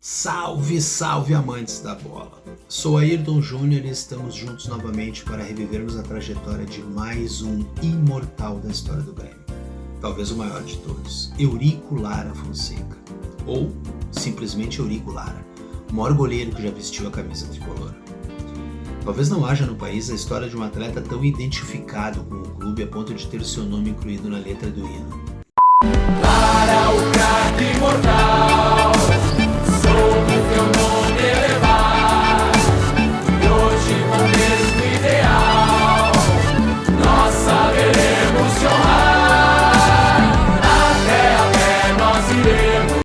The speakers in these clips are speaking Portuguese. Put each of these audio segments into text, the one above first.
Salve, salve amantes da bola! Sou Ayrton Júnior e estamos juntos novamente para revivermos a trajetória de mais um imortal da história do Grêmio. Talvez o maior de todos, Eurico Lara Fonseca. Ou, simplesmente Eurico Lara, o maior goleiro que já vestiu a camisa tricolor. Talvez não haja no país a história de um atleta tão identificado com o clube a ponto de ter seu nome incluído na letra do hino. Lara, o craque imortal, soube teu nome elevar, e hoje com o mesmo ideal, nós saberemos te honrar, até a pé nós iremos.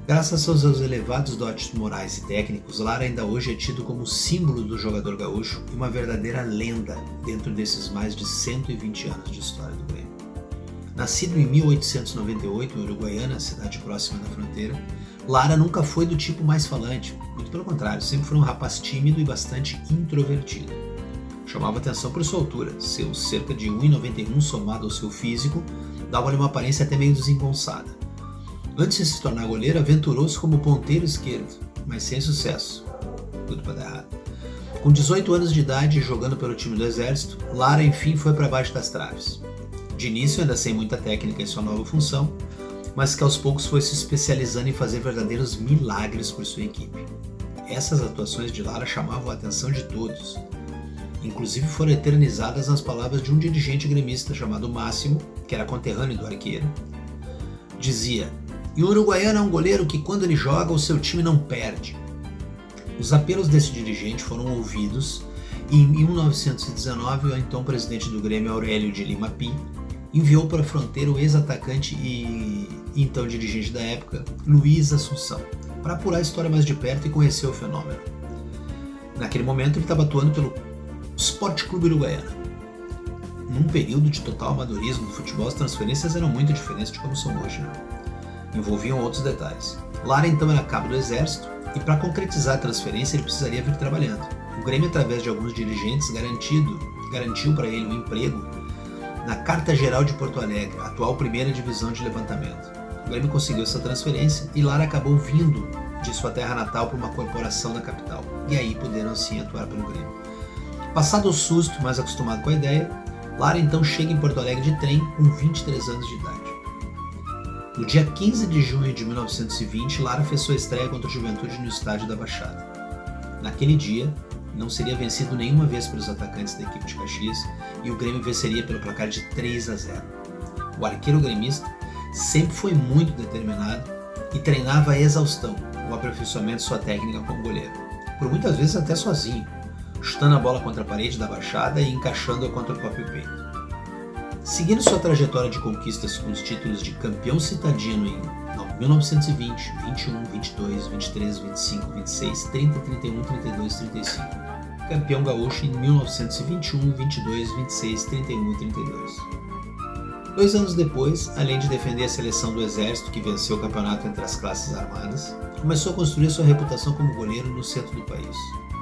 Graças aos seus elevados dotes morais e técnicos, Lara ainda hoje é tido como símbolo do jogador gaúcho e uma verdadeira lenda dentro desses mais de 120 anos de história do Grêmio. Nascido em 1898 em Uruguaiana, cidade próxima da fronteira, Lara nunca foi do tipo mais falante, muito pelo contrário, sempre foi um rapaz tímido e bastante introvertido. Chamava atenção por sua altura, seus cerca de 1,91 somado ao seu físico, dava-lhe uma aparência até meio desengonçada. Antes de se tornar goleiro, aventurou-se como ponteiro esquerdo, mas sem sucesso. Tudo para dar errado. Com 18 anos de idade, jogando pelo time do Exército, Lara enfim foi para baixo das traves. De início ainda sem muita técnica em sua nova função, mas que aos poucos foi se especializando em fazer verdadeiros milagres por sua equipe. Essas atuações de Lara chamavam a atenção de todos. Inclusive foram eternizadas nas palavras de um dirigente gremista chamado Máximo, que era conterrâneo do arqueiro. Dizia: "E o Uruguaiano é um goleiro que quando ele joga o seu time não perde." Os apelos desse dirigente foram ouvidos e em 1919 o então presidente do Grêmio, Aurélio de Lima Pi, enviou para a fronteira o ex-atacante e então dirigente da época, Luiz Assunção, para apurar a história mais de perto e conhecer o fenômeno. Naquele momento ele estava atuando pelo Sport Clube Uruguaiana. Num período de total amadorismo do futebol, as transferências eram muito diferentes de como são hoje, né? Envolviam outros detalhes. Lara então era cabo do Exército e para concretizar a transferência ele precisaria vir trabalhando. O Grêmio, através de alguns dirigentes, garantiu para ele um emprego na Carta Geral de Porto Alegre, atual primeira divisão de levantamento. O Grêmio conseguiu essa transferência e Lara acabou vindo de sua terra natal para uma corporação na capital. E aí puderam sim atuar pelo Grêmio. Passado o susto, mais acostumado com a ideia, Lara então chega em Porto Alegre de trem com 23 anos de idade. No dia 15 de junho de 1920, Lara fez sua estreia contra o Juventude no estádio da Baixada. Naquele dia, não seria vencido nenhuma vez pelos atacantes da equipe de Caxias e o Grêmio venceria pelo placar de 3-0. O arqueiro gremista sempre foi muito determinado e treinava a exaustão o aperfeiçoamento de sua técnica como goleiro, por muitas vezes até sozinho, chutando a bola contra a parede da Baixada e encaixando-a contra o próprio peito. Seguindo sua trajetória de conquistas com os títulos de campeão citadino em 1920, 21, 22, 23, 25, 26, 30, 31, 32, 35. Campeão gaúcho em 1921, 22, 26, 31 e 32. 2 anos depois, além de defender a seleção do Exército, que venceu o campeonato entre as classes armadas, começou a construir sua reputação como goleiro no centro do país,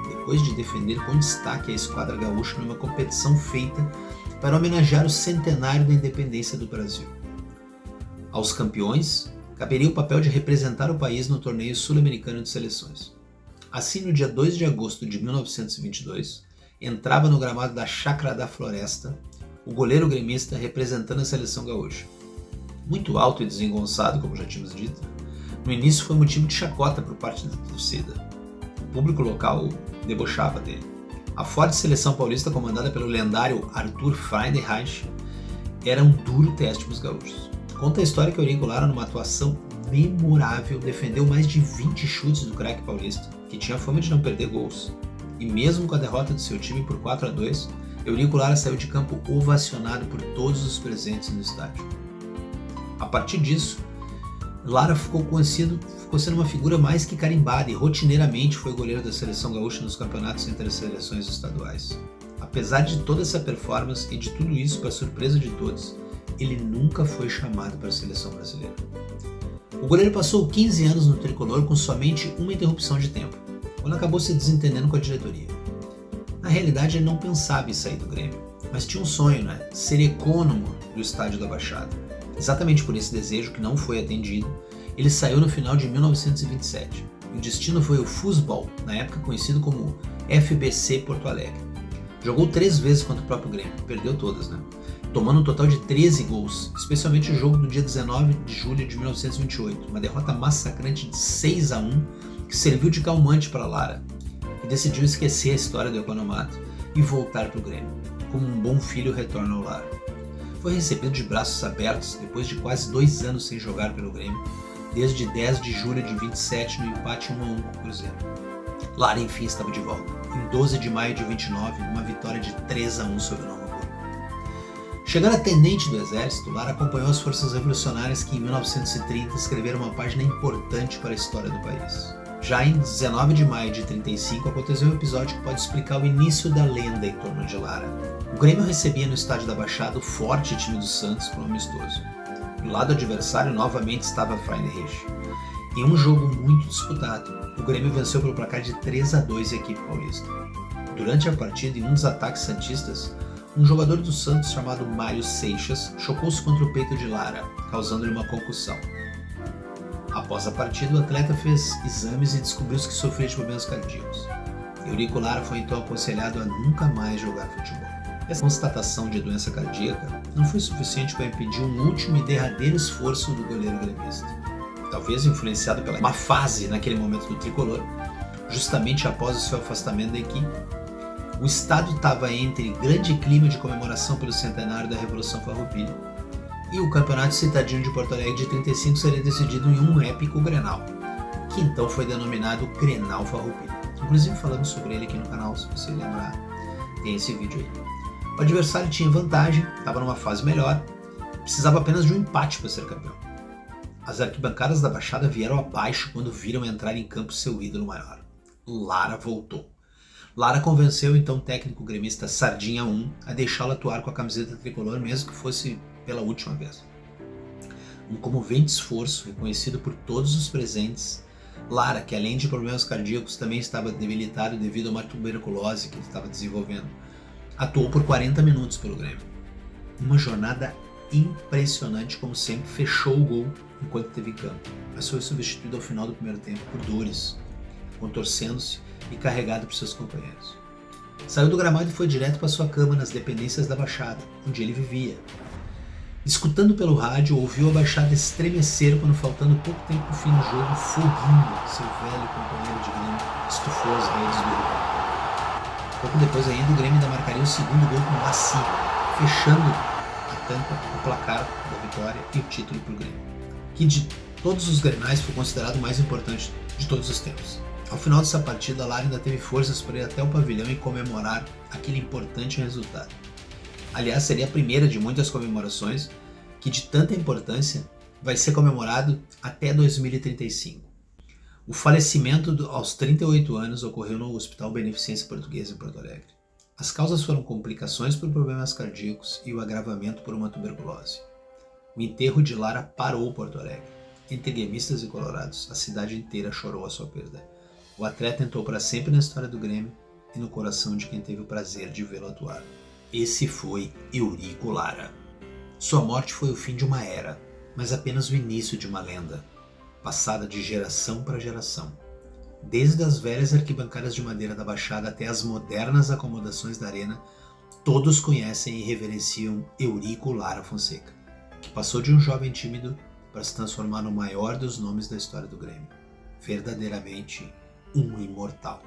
depois de defender com destaque a esquadra gaúcha numa competição feita para homenagear o centenário da independência do Brasil. Aos campeões, caberia o papel de representar o país no torneio sul-americano de seleções. Assim, no dia 2 de agosto de 1922, entrava no gramado da Chácara da Floresta o goleiro gremista representando a seleção gaúcha. Muito alto e desengonçado, como já tínhamos dito, no início foi motivo de chacota por parte da torcida. O público local debochava dele. A forte seleção paulista, comandada pelo lendário Arthur Friedenreich, era um duro teste para os gaúchos. Conta a história que Eurico Lara, numa atuação memorável, defendeu mais de 20 chutes do craque paulista, que tinha fama de não perder gols. E mesmo com a derrota do seu time por 4-2, Eurico Lara saiu de campo ovacionado por todos os presentes no estádio. A partir disso, Lara ficou sendo uma figura mais que carimbada e rotineiramente foi goleiro da seleção gaúcha nos campeonatos entre as seleções estaduais. Apesar de toda essa performance e de tudo isso, para surpresa de todos, ele nunca foi chamado para a seleção brasileira. O goleiro passou 15 anos no tricolor com somente uma interrupção de tempo, quando acabou se desentendendo com a diretoria. Na realidade, ele não pensava em sair do Grêmio, mas tinha um sonho, ser ecônomo do estádio da Baixada. Exatamente por esse desejo, que não foi atendido, ele saiu no final de 1927. e o destino foi o Futebol, na época conhecido como FBC Porto Alegre. Jogou 3 vezes contra o próprio Grêmio, perdeu todas, né? Tomando um total de 13 gols, especialmente o jogo do dia 19 de julho de 1928, uma derrota massacrante de 6-1 que serviu de calmante para Lara, que decidiu esquecer a história do economato e voltar para o Grêmio, como um bom filho retorna ao lar. Foi recebido de braços abertos depois de quase 2 anos sem jogar pelo Grêmio, desde 10 de julho de 27 no empate 1-1 com o Cruzeiro. Lara enfim estava de volta, em 12 de maio de 29, numa vitória de 3-1 sobre o Novo Hamburgo. Chegando a tenente do exército, Lara acompanhou as forças revolucionárias que em 1930 escreveram uma página importante para a história do país. Já em 19 de maio de 35 aconteceu um episódio que pode explicar o início da lenda em torno de Lara. O Grêmio recebia no estádio da Baixada o forte time do Santos para um amistoso. Do lado adversário novamente estava a Freinrich. Em um jogo muito disputado, o Grêmio venceu pelo placar de 3-2 a equipe paulista. Durante a partida, em um dos ataques santistas, um jogador do Santos chamado Mário Seixas chocou-se contra o peito de Lara, causando-lhe uma concussão. Após a partida, o atleta fez exames e descobriu-se que sofria de problemas cardíacos. Eurico Lara foi então aconselhado a nunca mais jogar futebol. Essa constatação de doença cardíaca não foi suficiente para impedir um último e derradeiro esforço do goleiro gremista. Talvez influenciado pela má fase naquele momento do tricolor, justamente após o seu afastamento da equipe, o estado estava entre grande clima de comemoração pelo centenário da Revolução Farroupilha e o Campeonato Citadino de Porto Alegre de 35 seria decidido em um épico Grenal, que então foi denominado Grenal Farroupilha. Inclusive falamos sobre ele aqui no canal, se você lembrar, tem esse vídeo aí. O adversário tinha vantagem, estava numa fase melhor, precisava apenas de um empate para ser campeão. As arquibancadas da Baixada vieram abaixo quando viram entrar em campo seu ídolo maior. Lara voltou. Lara convenceu então o técnico gremista Sardinha 1 a deixá-lo atuar com a camiseta tricolor, mesmo que fosse pela última vez. Um comovente esforço reconhecido por todos os presentes, Lara, que além de problemas cardíacos também estava debilitado devido a uma tuberculose que ele estava desenvolvendo, atuou por 40 minutos pelo Grêmio. Uma jornada impressionante, como sempre, fechou o gol enquanto esteve em campo, mas foi substituído ao final do primeiro tempo por dores, contorcendo-se e carregado por seus companheiros. Saiu do gramado e foi direto para sua cama nas dependências da Baixada, onde ele vivia. Escutando pelo rádio, ouviu a Baixada estremecer quando, faltando pouco tempo para o fim do jogo, Foguinho, seu velho companheiro de Grêmio, estufou as redes do Rio. Pouco depois ainda, o Grêmio ainda marcaria o segundo gol com Laci, fechando a tampa, o placar da vitória e o título para o Grêmio, que de todos os grenais foi considerado o mais importante de todos os tempos. Ao final dessa partida, Lara ainda teve forças para ir até o pavilhão e comemorar aquele importante resultado. Aliás, seria a primeira de muitas comemorações que, de tanta importância, vai ser comemorado até 2035. O falecimento aos 38 anos ocorreu no Hospital Beneficência Portuguesa em Porto Alegre. As causas foram complicações por problemas cardíacos e o agravamento por uma tuberculose. O enterro de Lara parou Porto Alegre. Entre gremistas e colorados, a cidade inteira chorou a sua perda. O atleta entrou para sempre na história do Grêmio e no coração de quem teve o prazer de vê-lo atuar. Esse foi Eurico Lara. Sua morte foi o fim de uma era, mas apenas o início de uma lenda, passada de geração para geração. Desde as velhas arquibancadas de madeira da Baixada até as modernas acomodações da Arena, todos conhecem e reverenciam Eurico Lara Fonseca, que passou de um jovem tímido para se transformar no maior dos nomes da história do Grêmio. Verdadeiramente um imortal.